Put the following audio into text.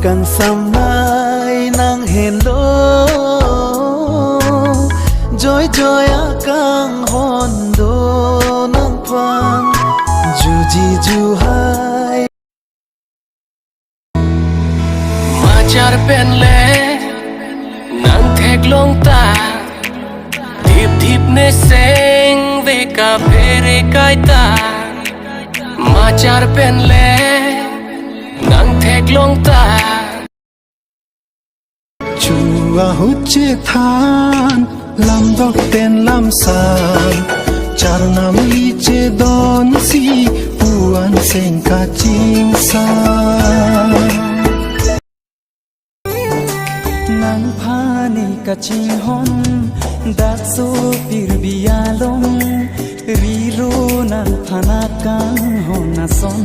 càng xăm nay nang hên lô joy joy akang hondo nang pang ju ji ju hai ma char pen le nang thek long ta thip thip ne seng ve ka phere kai ta ma char pen le nang thek long ta chua huche than lam dok ten lam san char nam li che don si puan seng ka ching sa nang phani ka ching hon dak so pir bialong ri ro nang phana kang hon na son